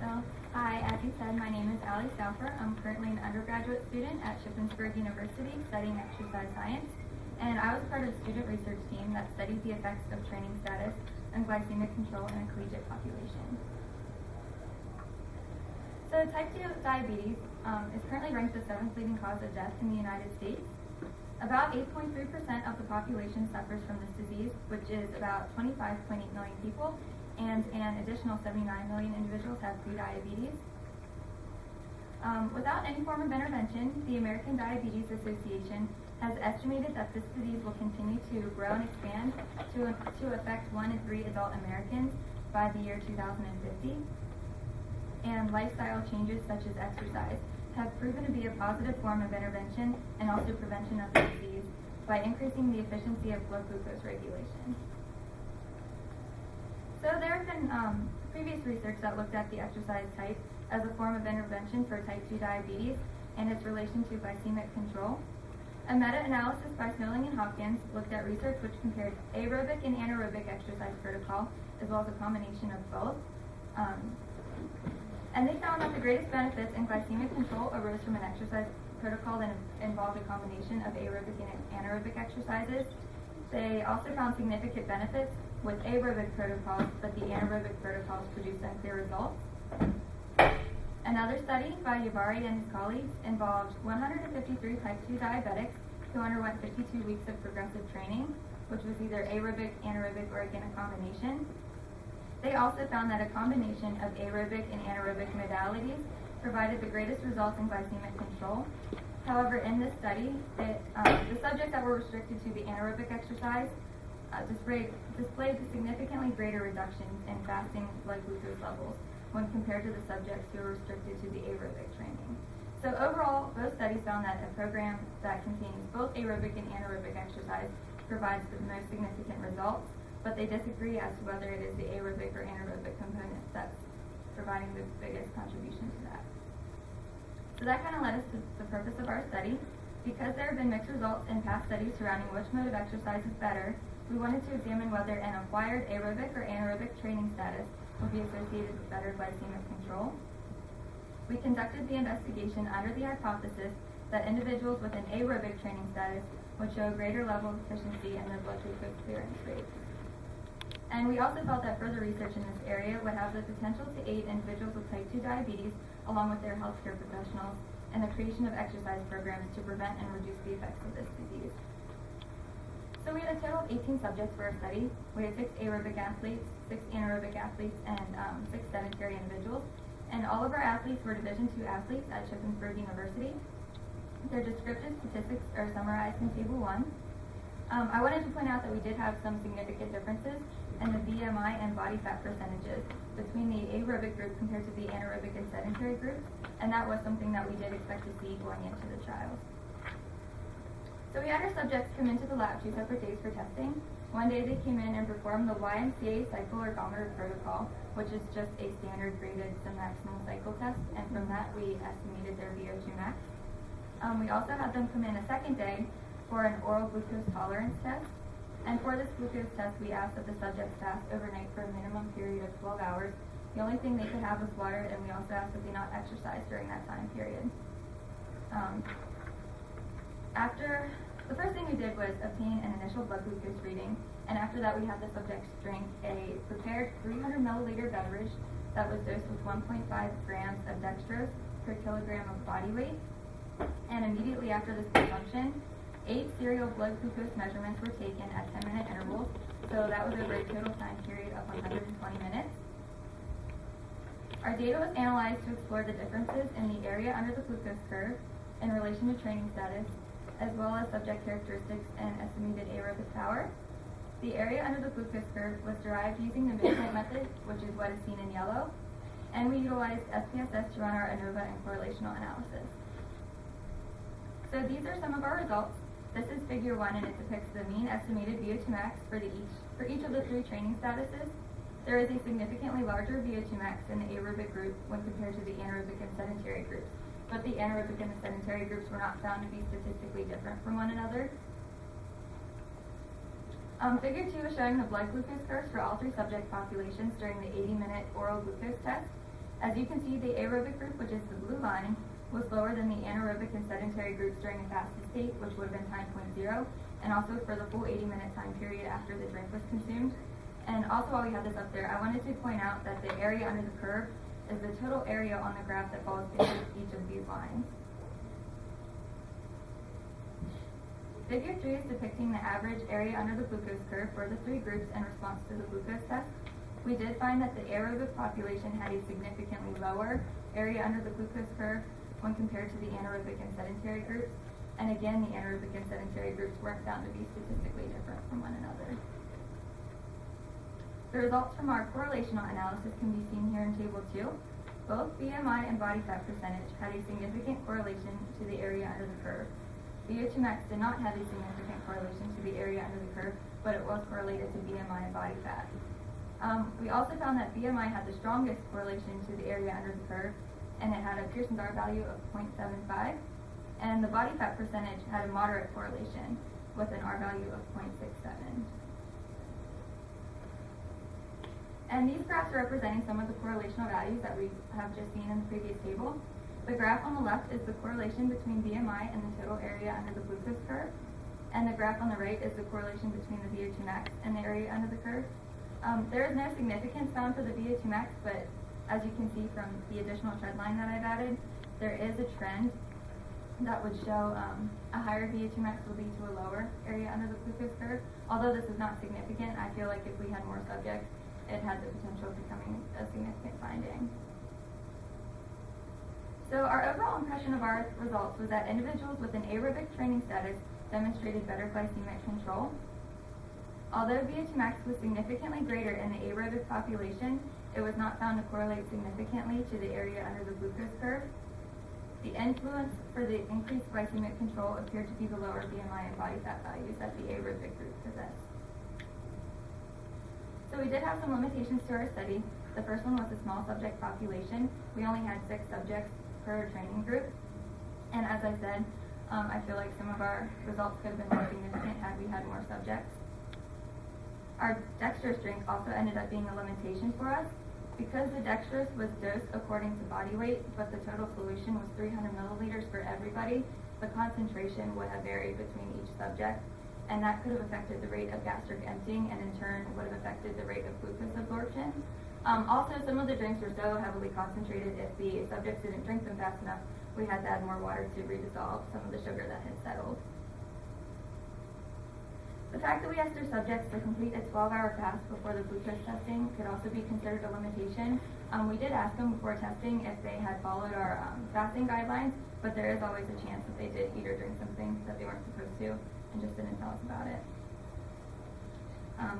So, hi, as you said, my name is Stouffer. I'm currently an undergraduate student at Shippensburg University studying exercise science, and I was part of the student research team that studied the effects of training status and glycemic control in a collegiate population. So, type 2 diabetes is currently ranked the 7th leading cause of death in the United States. About 8.3% of the population suffers from this disease, which is about 25.8 million people, and an additional 79 million individuals have prediabetes. Without any form of intervention, the American Diabetes Association has estimated that this disease will continue to grow and expand to affect 1 in 3 adult Americans by the year 2050. And lifestyle changes such as exercise have proven to be a positive form of intervention and also prevention of the disease by increasing the efficiency of blood glucose regulation. So there have been previous research that looked at the exercise type as a form of intervention for type 2 diabetes and its relation to glycemic control. A meta-analysis by Snelling and Hopkins looked at research which compared aerobic and anaerobic exercise protocol, as well as a combination of both. And they found that the greatest benefits in glycemic control arose from an exercise protocol that involved a combination of aerobic and anaerobic exercises. They also found significant benefits with aerobic protocols, but the anaerobic protocols produced unclear results. Another study by Yavari and his colleagues involved 153 type 2 diabetics who underwent 52 weeks of progressive training, which was either aerobic, anaerobic, or again a combination. They also found that a combination of aerobic and anaerobic modalities provided the greatest results in glycemic control. However, in this study, the subjects that were restricted to the anaerobic exercise displayed significantly greater reductions in fasting blood glucose levels when compared to the subjects who were restricted to the aerobic training. So overall, both studies found that a program that contains both aerobic and anaerobic exercise provides the most significant results, but they disagree as to whether it is the aerobic or anaerobic component that's providing the biggest contribution to that. So that kind of led us to the purpose of our study. Because there have been mixed results in past studies surrounding which mode of exercise is better, we wanted to examine whether an acquired aerobic or anaerobic training status would be associated with better glycemic control. We conducted the investigation under the hypothesis that individuals with an aerobic training status would show a greater level of efficiency in their blood glucose clearance rate. And we also felt that further research in this area would have the potential to aid individuals with type 2 diabetes along with their healthcare professionals in the creation of exercise programs to prevent and reduce the effects of this disease. So we had a total of 18 subjects for our study. We had 6 aerobic athletes, 6 anaerobic athletes, and 6 sedentary individuals. And all of our athletes were Division II athletes at Shippensburg University. Their descriptive statistics are summarized in Table 1. I wanted to point out that we did have some significant differences in the BMI and body fat percentages between the aerobic group compared to the anaerobic and sedentary groups, and that was something that we did expect to see going into the trials. So we had our subjects come into the lab 2 separate days for testing. One day they came in and performed the YMCA cycle ergometer protocol, which is just a standard graded maximal cycle test, and from that we estimated their VO2 max. We also had them come in a second day for an oral glucose tolerance test. And for this glucose test, we asked that the subjects fast overnight for a minimum period of 12 hours. The only thing they could have was water, and we also asked that they not exercise during that time period. The first thing we did was obtain an initial blood glucose reading, and after that we had the subjects drink a prepared 300 milliliter beverage that was dosed with 1.5 grams of dextrose per kilogram of body weight. And immediately after this consumption, 8 serial blood glucose measurements were taken at 10-minute intervals, so that was over a total time period of 120 minutes. Our data was analyzed to explore the differences in the area under the glucose curve in relation to training status, as well as subject characteristics and estimated aerobic power. The area under the glucose curve was derived using the midpoint method, which is what is seen in yellow, and we utilized SPSS to run our ANOVA and correlational analysis. So these are some of our results. This is figure 1, and it depicts the mean estimated VO2 max for each of the 3 training statuses. There is a significantly larger VO2 max in the aerobic group when compared to the anaerobic and sedentary groups, but the anaerobic and the sedentary groups were not found to be statistically different from one another. Figure 2 is showing the blood glucose curves for all 3 subject populations during the 80-minute oral glucose test. As you can see, the aerobic group, which is the blue line, was lower than the anaerobic and sedentary groups during a fasted state, which would have been time point 0, and also for the full 80-minute time period after the drink was consumed. And also, while we have this up there, I wanted to point out that the area under the curve is the total area on the graph that falls beneath each of these lines. Figure 3 is depicting the average area under the glucose curve for the 3 groups in response to the glucose test. We did find that the aerobic population had a significantly lower area under the glucose curve when compared to the anaerobic and sedentary groups. And again, the anaerobic and sedentary groups weren't found to be statistically different from one another. The results from our correlational analysis can be seen here in Table 2. Both BMI and body fat percentage had a significant correlation to the area under the curve. VO2 max did not have a significant correlation to the area under the curve, but it was correlated to BMI and body fat. We also found that BMI had the strongest correlation to the area under the curve, and it had a Pearson's R value of 0.75, and the body fat percentage had a moderate correlation with an R value of 0.67. And these graphs are representing some of the correlational values that we have just seen in the previous table. The graph on the left is the correlation between BMI and the total area under the glucose curve, and the graph on the right is the correlation between the VO2 max and the area under the curve. There is no significance found for the VO2 max, but as you can see from the additional trend line that I've added, there is a trend that would show a higher VO2 max will lead to a lower area under the glucose curve. Although this is not significant, I feel like if we had more subjects, it had the potential of becoming a significant finding. So our overall impression of our results was that individuals with an aerobic training status demonstrated better glycemic control. Although VO2 max was significantly greater in the aerobic population, it was not found to correlate significantly to the area under the glucose curve. The influence for the increased glycemic control appeared to be the lower BMI and body fat values that the aerobic group possessed. So we did have some limitations to our study. The first one was a small subject population. We only had 6 subjects per training group. And as I said, I feel like some of our results could have been more significant had we had more subjects. Our dextrose drink also ended up being a limitation for us. Because the dextrose was dosed according to body weight, but the total solution was 300 milliliters for everybody, the concentration would have varied between each subject, and that could have affected the rate of gastric emptying, and in turn would have affected the rate of glucose absorption. Also, some of the drinks were so heavily concentrated, if the subjects didn't drink them fast enough, we had to add more water to redissolve some of the sugar that had settled. The fact that we asked our subjects to complete a 12-hour fast before the glucose testing could also be considered a limitation. We did ask them before testing if they had followed our fasting guidelines, but there is always a chance that they did eat or drink something that they weren't supposed to and just didn't tell us about it.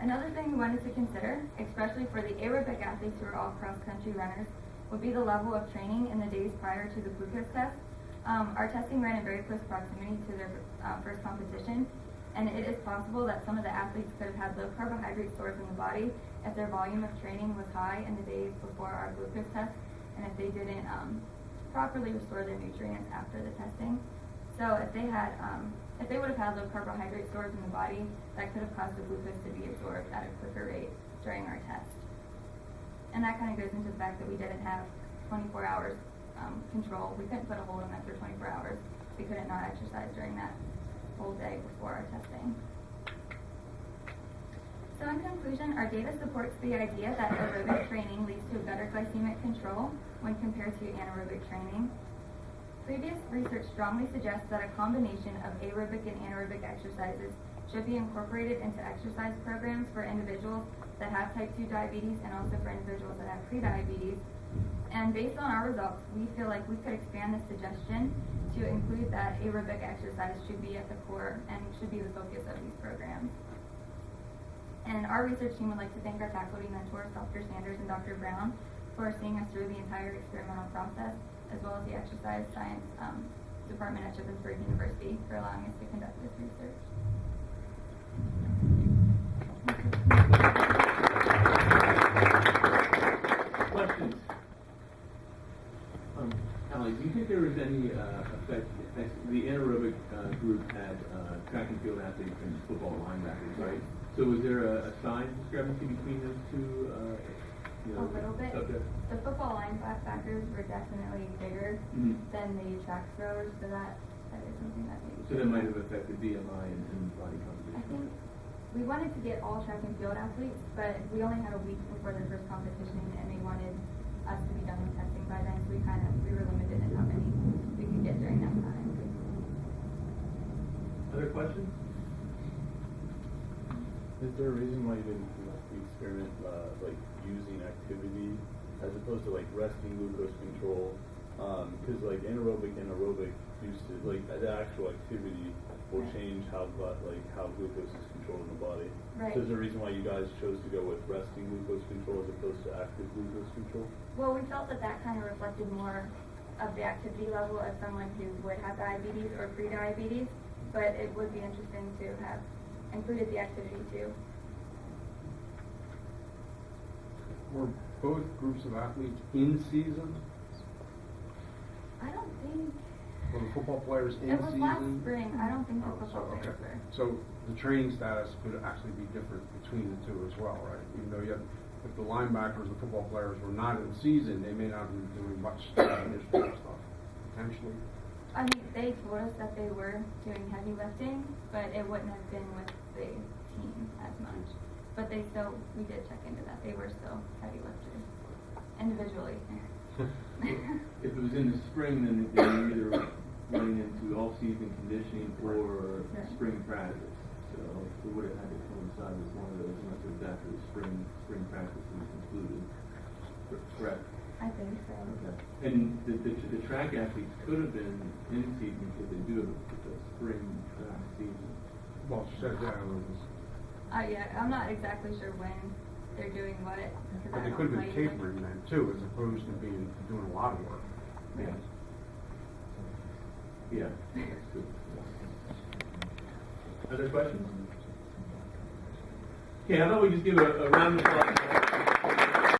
Another thing we wanted to consider, especially for the aerobic athletes who are all cross-country runners, would be the level of training in the days prior to the glucose test. Our testing ran in very close proximity to their first competition, and it is possible that some of the athletes could have had low carbohydrate stores in the body if their volume of training was high in the days before our glucose test, and if they didn't properly restore their nutrients after the testing. So if they would have had low carbohydrate stores in the body, that could have caused the glucose to be absorbed at a quicker rate during our test. And that kind of goes into the fact that we didn't have 24 hours control. We couldn't put a hold on that for 24 hours. We couldn't not exercise during that whole day before our testing. So in conclusion, our data supports the idea that aerobic training leads to better glycemic control when compared to anaerobic training. Previous research strongly suggests that a combination of aerobic and anaerobic exercises should be incorporated into exercise programs for individuals that have type 2 diabetes and also for individuals that have prediabetes. And based on our results, we feel like we could expand this suggestion to include that aerobic exercise should be at the core and should be the focus of these programs. And our research team would like to thank our faculty mentors, Dr. Sanders and Dr. Brown, for seeing us through the entire experimental process, as well as the exercise science department at Shippensburg University for allowing us to conduct this research. Questions? Allie, do you think there was any effect? The anaerobic group had track and field athletes and football linebackers, right? So was there a size discrepancy between those two you know, A little bit. subject? The football linebackers were definitely bigger Mhm. than the track throwers, so that is something that maybe. So that might have affected BMI and body composition. I think we wanted to get all track and field athletes, but we only had a week before their first competition, and they wanted us to be done with testing by then, so we were limited in how many we could get during that time. Other questions? Is there a reason why you didn't experiment like using activity as opposed to like resting glucose control? Because like anaerobic and aerobic used to like the actual activity will change how glucose is controlled in the body. Right. So is there a reason why you guys chose to go with resting glucose control as opposed to active glucose control? Well, we felt that kind of reflected more of the activity level of someone who would have diabetes or pre-diabetes, but it would be interesting to have included the activity too. Were both groups of athletes in season? I don't think, Were the football players in it was season? last spring, I don't think the Oh, football so, players okay. were. So the training status could actually be different between the two as well, right? Even though you had, if the linebackers, the football players were not in season, they may not be doing much additional stuff, potentially. I mean, they told us that they were doing heavy lifting, but it wouldn't have been with the team as much. But we did check into that. They were still heavy lifters, individually. If it was in the spring, then they were either running into all-season conditioning or Right. spring practice. So we would have had to coincide with one of those unless it was after the spring practice was concluded. Correct? I think so. Okay. And the track athletes could have been in season because they do have a spring track season. Well, she said that, it was, Yeah, I'm not exactly sure when they're doing what. but they could have been tapering then too, as opposed to doing a lot of work. Yeah. Yeah, that's good. Other questions? Okay, how about we just give a round of applause.